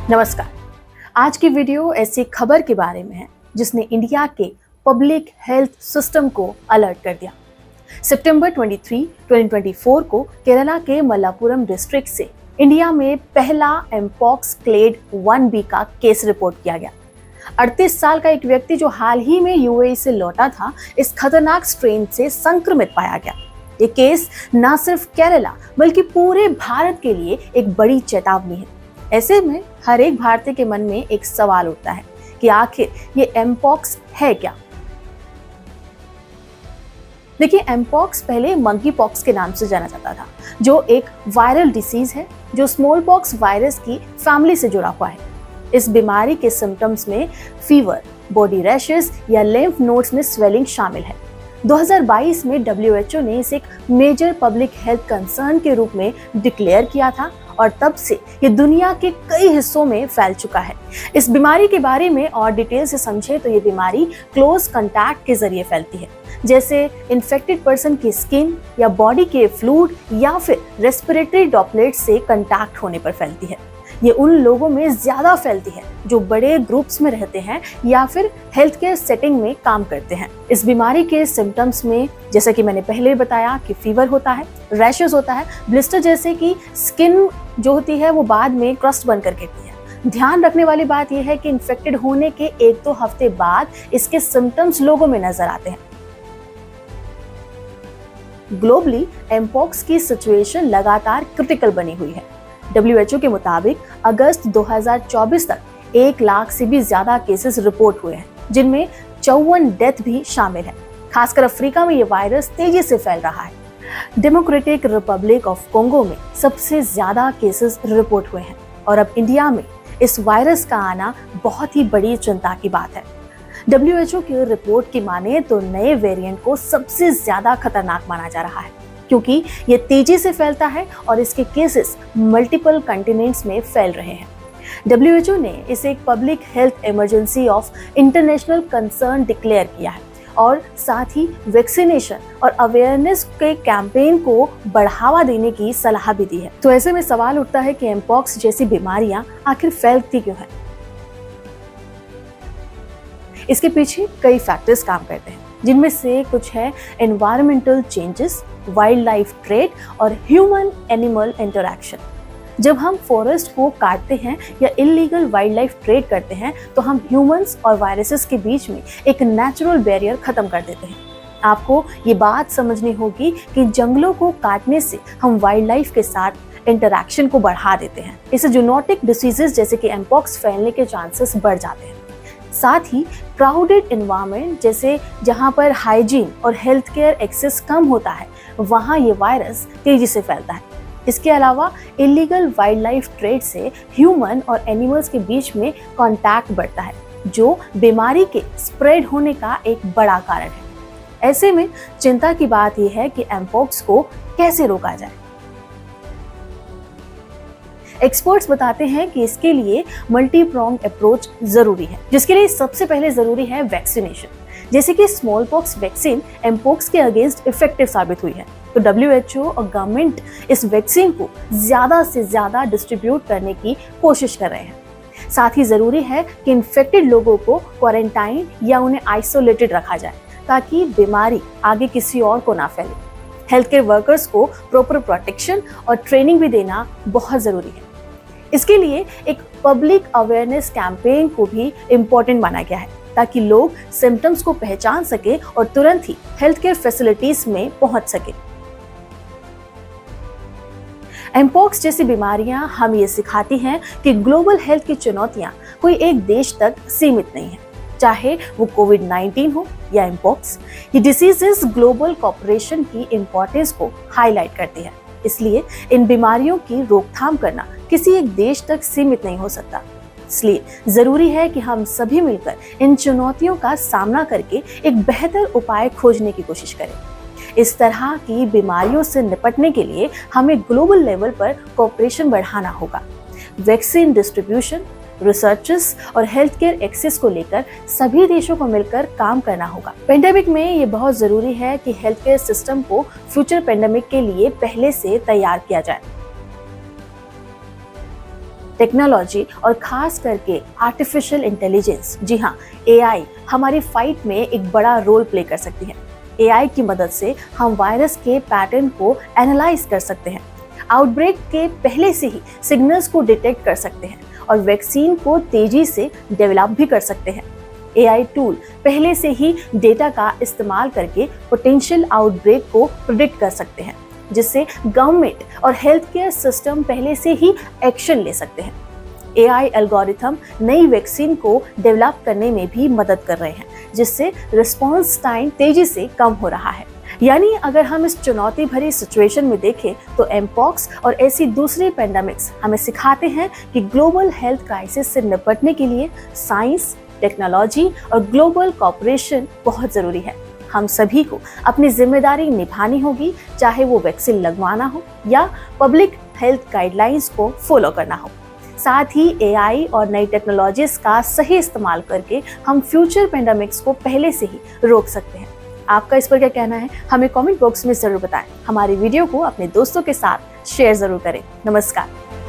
नमस्कार। आज की वीडियो ऐसी खबर के बारे में है जिसने इंडिया के पब्लिक हेल्थ सिस्टम को अलर्ट कर दिया। सितंबर 23, 2024 को केरला के मलप्पुरम डिस्ट्रिक्ट से इंडिया में पहला एमपॉक्स क्लेड 1B का केस रिपोर्ट किया गया। 38 साल का एक व्यक्ति जो हाल ही में यूएई से लौटा था, इस खतरनाक स्ट्रेन से संक्रमित पाया गया। ये केस न सिर्फ केरला बल्कि पूरे भारत के लिए एक बड़ी चेतावनी है। ऐसे में हर एक भारतीय के मन में एक सवाल उठता है कि आखिर ये एमपॉक्स है क्या। देखिए, एमपॉक्स पहले मंकी पॉक्स के नाम से जाना जाता था, जो एक वायरल डिसीज है जो स्मॉल पॉक्स वायरस की फैमिली से जुड़ा हुआ है। इस बीमारी के सिम्टम्स में फीवर, बॉडी रैशेस या लिम्फ नोड्स में स्वेलिंग शामिल है। 2022 में WHO ने इसे एक मेजर पब्लिक हेल्थ कंसर्न के रूप में डिक्लेयर किया था और तब से ये दुनिया के कई हिस्सों में फैल चुका है। इस बीमारी के बारे में और डिटेल से समझे तो ये बीमारी क्लोज कांटेक्ट के जरिए फैलती है, जैसे इन्फेक्टेड पर्सन की स्किन या बॉडी के फ्लूइड या फिर रेस्पिरेटरी ड्रॉपलेट से कांटेक्ट होने पर फैलती है। ये उन लोगों में ज्यादा फैलती है जो बड़े ग्रुप्स में रहते हैं या फिर हेल्थ केयर सेटिंग में काम करते हैं। इस बीमारी के सिम्टम्स में, जैसा कि मैंने पहले बताया, कि फीवर होता है, रैशेस होता है, ब्लिस्टर जैसे कि स्किन जो होती है वो बाद में क्रस्ट बनकर गिरती है। ध्यान रखने वाली बात यह है कि इन्फेक्टेड होने के 1-2 हफ्ते बाद इसके सिम्टम्स लोगों में नजर आते हैं। ग्लोबली एमपॉक्स की सिचुएशन लगातार क्रिटिकल बनी हुई है। WHO के मुताबिक अगस्त 2024 तक 1 लाख से भी ज्यादा केसेस रिपोर्ट हुए हैं, जिनमें 54 डेथ भी शामिल है। खासकर अफ्रीका में ये वायरस तेजी से फैल रहा है। डेमोक्रेटिक रिपब्लिक ऑफ कोंगो में सबसे ज्यादा केसेस रिपोर्ट हुए हैं और अब इंडिया में इस वायरस का आना बहुत ही बड़ी चिंता की बात है। WHO की रिपोर्ट की माने तो नए वेरिएंट को सबसे ज्यादा खतरनाक माना जा रहा है, क्योंकि ये तेजी से फैलता है और इसके केसेस मल्टीपल कंटिनेंट्स में फैल रहे हैं। WHO ने इसे एक public health emergency of international concern declare किया है और साथ ही वैक्सीनेशन और अवेयरनेस के कैंपेन को बढ़ावा देने की सलाह भी दी है। तो ऐसे में सवाल उठता है कि एमपॉक्स जैसी बीमारियां आखिर फैलती क्यों हैं? इसके पीछे कई फैक्टर्स काम करते हैं, जिनमें से कुछ है environmental changes, wild life trade और ह्यूमन एनिमल इंटरैक्शन। जब हम फॉरेस्ट को काटते हैं या इलीगल वाइल्ड लाइफ ट्रेड करते हैं तो हम ह्यूमंस और वायरसेस के बीच में एक नेचुरल बैरियर खत्म कर देते हैं। आपको ये बात समझनी होगी कि जंगलों को काटने से हम वाइल्ड लाइफ के साथ इंटरैक्शन को बढ़ा देते हैं। इससे जूनोटिक डिसीजेस जैसे कि एमपॉक्स फैलने के चांसेस बढ़ जाते हैं। साथ ही क्राउडेड एनवायरनमेंट, जैसे जहां पर हाइजीन और हेल्थ केयर एक्सेस कम होता है, वहां ये वायरस तेजी से फैलता है। इसके अलावा इलीगल वाइल्ड लाइफ ट्रेड से ह्यूमन और एनिमल्स के बीच में कांटेक्ट बढ़ता है, जो बीमारी के स्प्रेड होने का एक बड़ा कारण है। ऐसे में चिंता की बात यह है कि एमपॉक्स को कैसे रोका जाए। एक्सपर्ट्स बताते हैं कि इसके लिए मल्टी प्रोंग अप्रोच जरूरी है, जिसके लिए सबसे पहले जरूरी है वैक्सीनेशन। जैसे कि स्मॉल पॉक्स वैक्सीन एमपॉक्स के अगेंस्ट इफेक्टिव साबित हुई है, तो WHO और गवर्नमेंट इस वैक्सीन को ज्यादा से ज्यादा डिस्ट्रीब्यूट करने की कोशिश कर रहे हैं। साथ ही जरूरी है कि इन्फेक्टेड लोगों को क्वारंटाइन या उन्हें आइसोलेटेड रखा जाए, ताकि बीमारी आगे किसी और को ना फैले। हेल्थ केयर वर्कर्स को प्रॉपर प्रोटेक्शन और ट्रेनिंग भी देना बहुत जरूरी है। इसके लिए एक पब्लिक अवेयरनेस कैंपेन को भी इम्पोर्टेंट माना गया है, ताकि लोग सिम्टम्स को पहचान सके और तुरंत ही हेल्थ केयर फैसिलिटीज में पहुंच सके। एमपॉक्स जैसी बीमारियां हम ये सिखाती हैं कि ग्लोबल हेल्थ की चुनौतियां कोई एक देश तक सीमित नहीं है, चाहे वो कोविड-19 हो या एमपॉक्स। ये डिसीजेस ग्लोबल कोऑपरेशन की इम्पोर्टेंस को हाईलाइट करती है। इसलिए इन बीमारियों की रोकथाम करना किसी एक देश तक सीमित नहीं हो सकता। इसलिए जरूरी है कि हम सभी मिलकर इन चुनौतियों का सामना करके एक बेहतर उपाय खोजने की कोशिश करें। इस तरह की बीमारियों से निपटने के लिए हमें ग्लोबल लेवल पर कोऑपरेशन बढ़ाना होगा। वैक्सीन डिस्ट्रीब्यूशन, रिसर्चेस और हेल्थ केयर एक्सेस को लेकर सभी देशों को मिलकर काम करना होगा। पेंडेमिक में ये बहुत जरूरी है कि हेल्थ केयर सिस्टम को फ्यूचर पेंडेमिक के लिए पहले से तैयार किया जाए। टेक्नोलॉजी और खास करके आर्टिफिशियल इंटेलिजेंस, जी हाँ, एआई हमारी फाइट में एक बड़ा रोल प्ले कर सकती है। एआई की मदद से हम वायरस के पैटर्न को एनालाइज कर सकते हैं, आउटब्रेक के पहले से ही सिग्नल्स को डिटेक्ट कर सकते हैं और वैक्सीन को तेजी से डेवलप भी कर सकते हैं। एआई टूल पहले से ही डेटा का इस्तेमाल करके पोटेंशियल आउटब्रेक को प्रिडिक्ट कर सकते हैं, जिससे गवर्नमेंट और हेल्थ केयर सिस्टम पहले से ही एक्शन ले सकते हैं। एआई एल्गोरिथम नई वैक्सीन को डेवलप करने में भी मदद कर रहे हैं, जिससे रिस्पांस टाइम तेजी से कम हो रहा है। यानी अगर हम इस चुनौती भरी सिचुएशन में देखें तो एमपॉक्स और ऐसी दूसरी पेंडेमिक्स हमें सिखाते हैं कि ग्लोबल हेल्थ क्राइसिस से निपटने के लिए साइंस, टेक्नोलॉजी और ग्लोबल कोऑपरेशन बहुत जरूरी है। हम सभी को अपनी जिम्मेदारी निभानी होगी, चाहे वो वैक्सीन लगवाना हो या पब्लिक हेल्थ गाइडलाइंस को फॉलो करना हो। साथ ही एआई और नई टेक्नोलॉजीज का सही इस्तेमाल करके हम फ्यूचर पेंडेमिक्स को पहले से ही रोक सकते हैं। आपका इस पर क्या कहना है, हमें कमेंट बॉक्स में जरूर बताएं। हमारी वीडियो को अपने दोस्तों के साथ शेयर जरूर करें। नमस्कार।